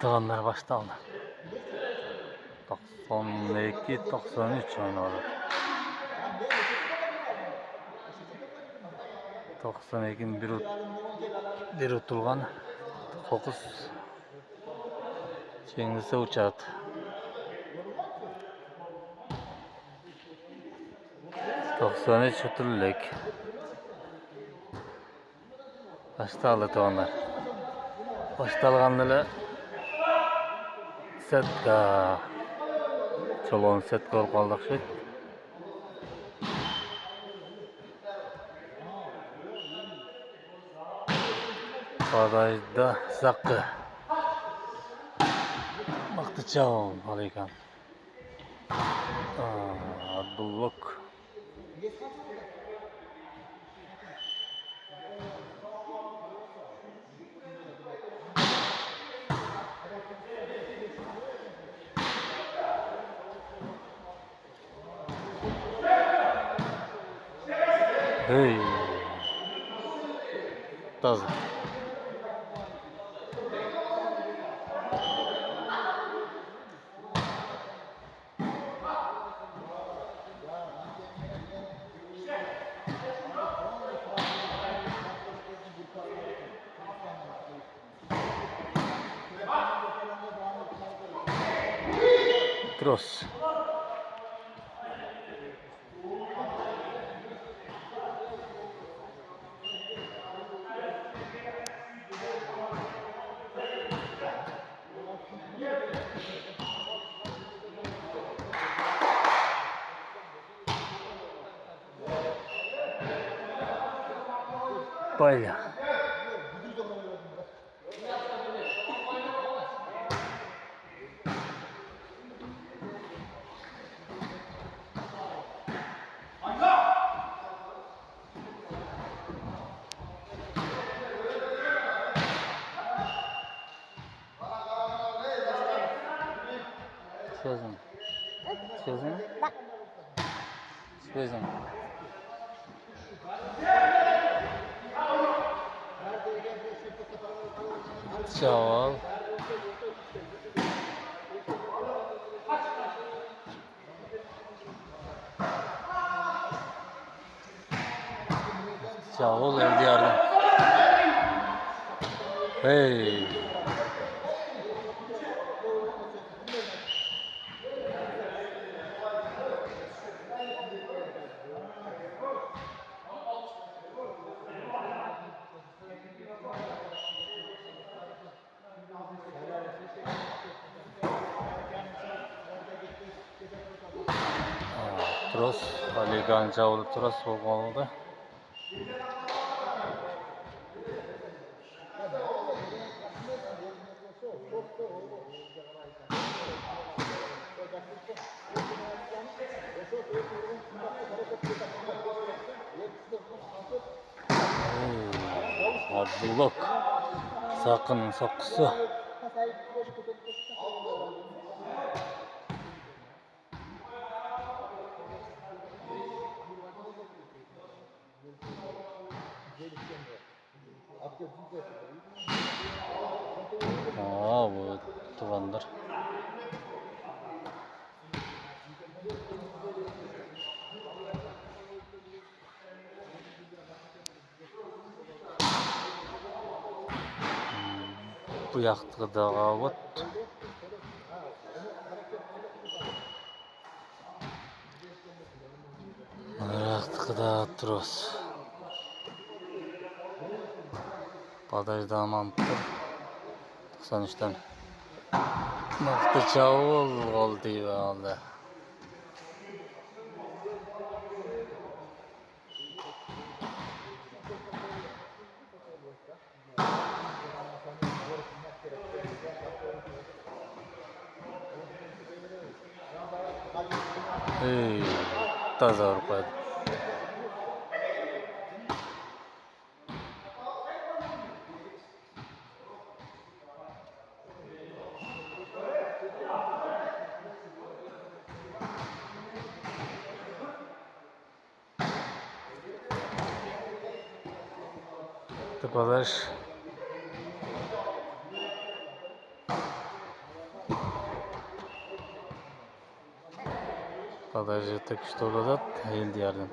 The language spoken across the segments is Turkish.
Tığanlar başlandı. 92-93 oynadı. 92'nin bir utulgan fokus çengisi uçadı. 93 utuluk. Başlandı tığanlar. Başlanganlığı setka. Çolon setka olup kaldık şey. Badajda Zakı. Baktıçav aleykan. Abdulluk. Hey. Tazı. Cross. Paya. Sözüm. Sözüm. Sözüm. Çaval. Çaval elde yardım. Hey. Terus balikan jauh terus pokoknya. Abdullah sakın sokusu. Bu tuvandır. Bu yaktığı dağa ot. Yaktığı dağa terus. Badajda amantır. 93'ten. Nokta çavul oldu aldı. Hey, taza orpaydı. Badaj Badajı tek işte orada el diyardım.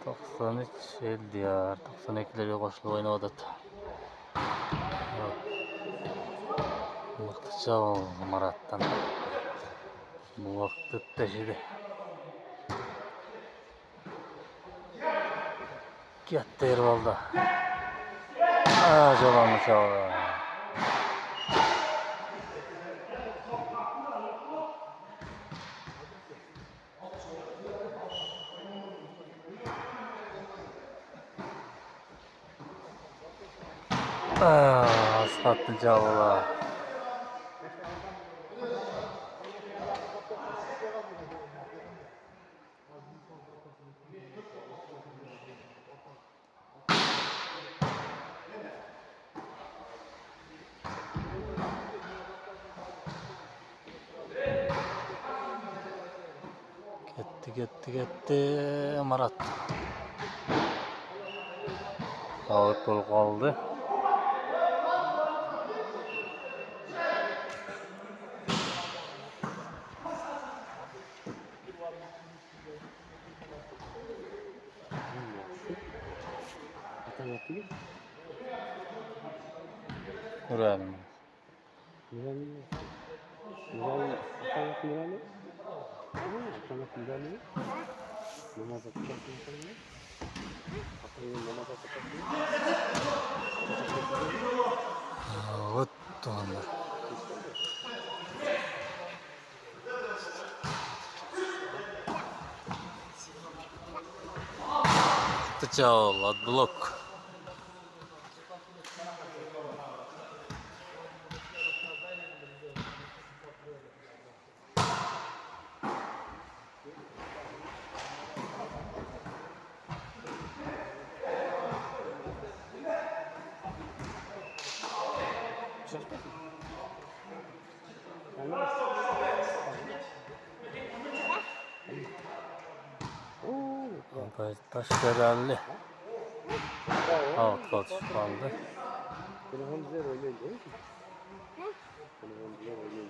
93 el diyar. 92'lerge koşulup oynadı. Mıktıça Marat'tan. Bu vakit teşhidi. Gitti Erval'da. Jolanmış abi. Asfaltlı cavla. Gitti Marat. Out bol kaldı. Nurani. Вот он. Тычал от блок. Taş herhalde. Out kaldı. Telefon güzel oynuyor değil mi? Telefon güzel oynuyor.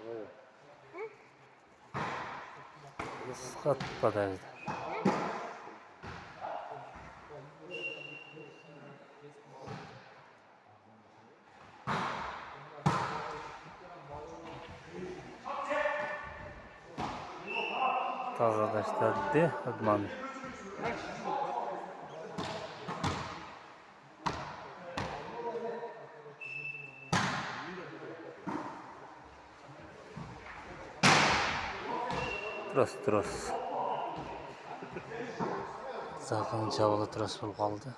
Evet. Sıkat badajdı. Tazadaşlardı. Adman. Tros. Zakın çavalı tros bol kaldı.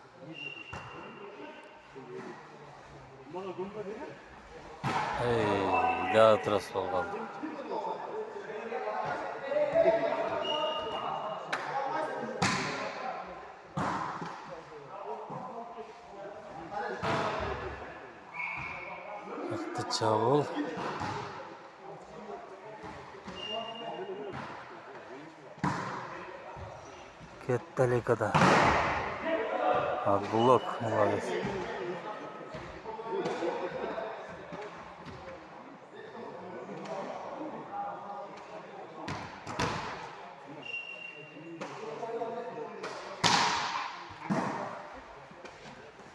Daha tros bol kaldı. Çavul. Ketteli kadar. Blok. Молодец.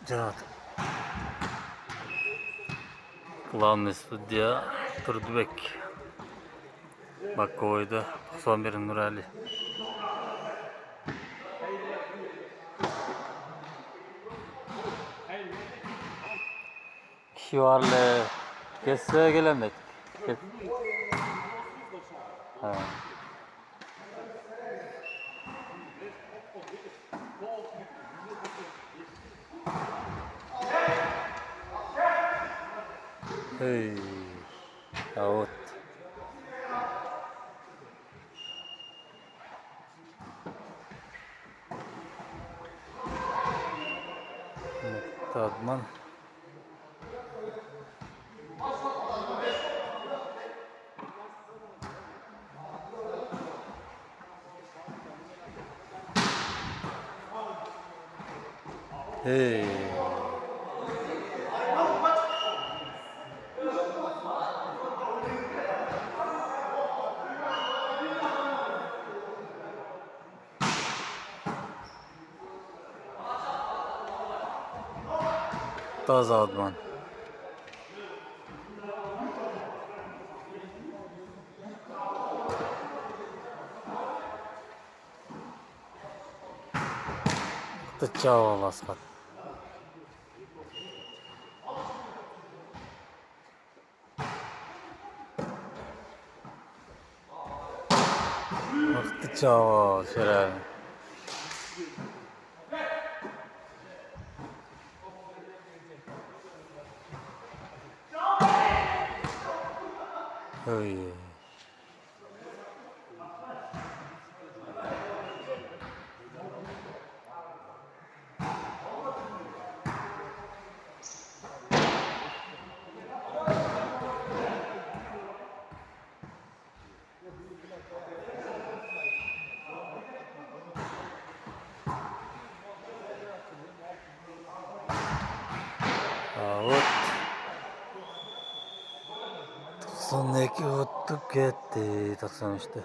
Cevap. Главный судья Турдубек. Bakoy'da 91 Nurali. Kişi varlı kesse gelemedik. Ha. Hey. Out. Adman. Hey. Taze Adman. Тычал ласкат. Тычал şöyle. Oy. Вот. 92 o'tib ketdi. 93'te.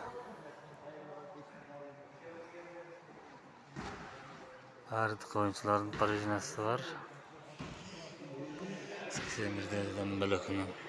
Artık oyuncuların parijinası var. 81'den blokunu.